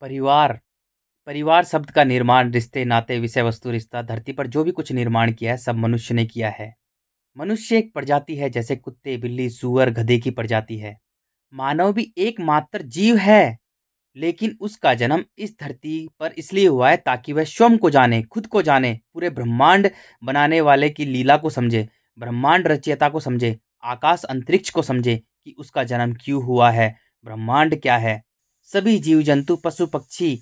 परिवार परिवार शब्द का निर्माण रिश्ते नाते विषय वस्तु रिश्ता धरती पर जो भी कुछ निर्माण किया है सब मनुष्य ने किया है। मनुष्य एक प्रजाति है जैसे कुत्ते बिल्ली सूअर गधे की प्रजाति है। मानव भी एकमात्र जीव है, लेकिन उसका जन्म इस धरती पर इसलिए हुआ है ताकि वह स्वयं को जाने, खुद को जाने, पूरे ब्रह्मांड बनाने वाले की लीला को समझे, ब्रह्मांड रचयिता को समझे, आकाश अंतरिक्ष को समझे कि उसका जन्म क्यों हुआ है, ब्रह्मांड क्या है। सभी जीव जंतु पशु पक्षी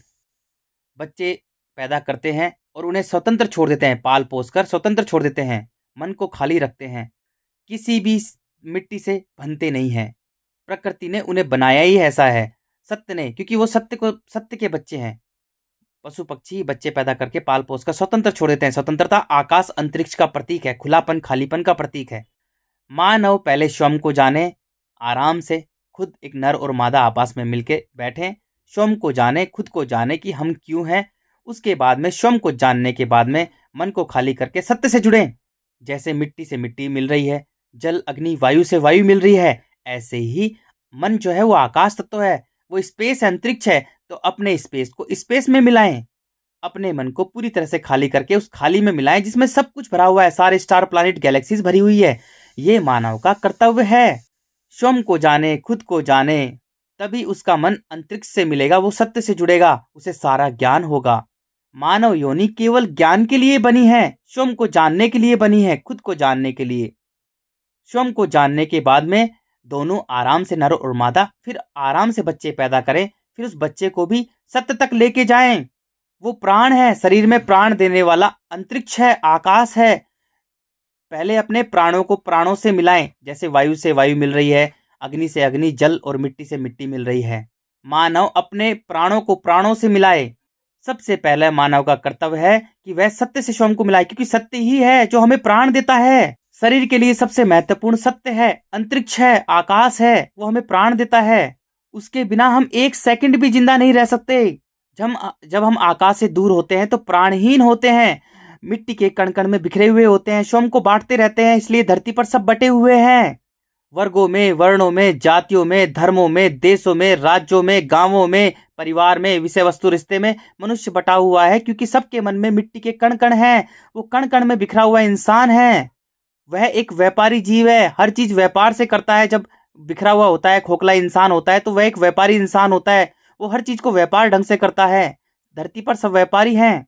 बच्चे पैदा करते हैं और उन्हें स्वतंत्र छोड़ देते हैं, पाल पोस कर स्वतंत्र छोड़ देते हैं, मन को खाली रखते हैं, किसी भी मिट्टी से बनते नहीं हैं। प्रकृति ने उन्हें बनाया ही ऐसा है, सत्य ने, क्योंकि वो सत्य के बच्चे हैं। पशु पक्षी बच्चे पैदा करके पाल पोस कर स्वतंत्र छोड़ देते हैं। स्वतंत्रता आकाश अंतरिक्ष का प्रतीक है, खुलापन खालीपन का प्रतीक है। मानव पहले स्वयं को जाने, आराम से खुद एक नर और मादा आपस में मिलके बैठे, स्वयं को जाने, खुद को जाने कि हम क्यों हैं। उसके बाद में स्वयं को जानने के बाद में मन को खाली करके सत्य से जुड़े। जैसे मिट्टी से मिट्टी मिल रही है, जल अग्नि वायु से वायु मिल रही है, ऐसे ही मन जो है वो आकाश तत्व है, वो स्पेस अंतरिक्ष है। तो अपने स्पेस को स्पेस में मिलाएं, अपने मन को पूरी तरह से खाली करके उस खाली में मिलाएं जिसमें सब कुछ भरा हुआ है, सारे स्टार प्लैनेट गैलेक्सीज भरी हुई है। ये मानव का कर्तव्य है। स्वयं को जाने, खुद को जाने, तभी उसका मन अंतरिक्ष से मिलेगा, वो सत्य से जुड़ेगा, उसे सारा ज्ञान होगा। मानव योनि केवल ज्ञान के लिए बनी है, स्वयं को जानने के लिए बनी है, खुद को जानने के लिए। स्वयं को जानने के बाद में दोनों आराम से नर और मादा फिर आराम से बच्चे पैदा करें, फिर उस बच्चे को भी सत्य तक लेके जाएं। वो प्राण है, शरीर में प्राण देने वाला अंतरिक्ष है, आकाश है। पहले अपने प्राणों को प्राणों से मिलाएं, जैसे वायु से वायु मिल रही है, अग्नि से अग्नि, जल और मिट्टी से मिट्टी मिल रही है। मानव अपने प्राणों को प्राणों से मिलाए। सबसे पहले मानव का कर्तव्य है कि वह सत्य से स्वयं को मिलाए, क्योंकि सत्य ही है जो हमें प्राण देता है। शरीर के लिए सबसे महत्वपूर्ण सत्य है, अंतरिक्ष है, आकाश है, वो हमें प्राण देता है। उसके बिना हम एक सेकंड भी जिंदा नहीं रह सकते। जब हम आकाश से दूर होते हैं तो प्राणहीन होते हैं, मिट्टी के कण कण में बिखरे हुए होते हैं, स्वयं को बांटते रहते हैं। इसलिए धरती पर सब बटे हुए हैं, वर्गों में, वर्णों में, जातियों में, धर्मों में, देशों में, राज्यों में, गांवों में, परिवार में, विषय वस्तु रिश्ते में मनुष्य बटा हुआ है, क्योंकि सबके मन में मिट्टी के कण कण हैं। वो कण कण में बिखरा हुआ इंसान है, वह एक व्यापारी जीव है, हर चीज व्यापार से करता है। जब बिखरा हुआ होता है, खोखला इंसान होता है, तो वह एक व्यापारी इंसान होता है, वो हर चीज को व्यापार ढंग से करता है। धरती पर सब व्यापारी हैं।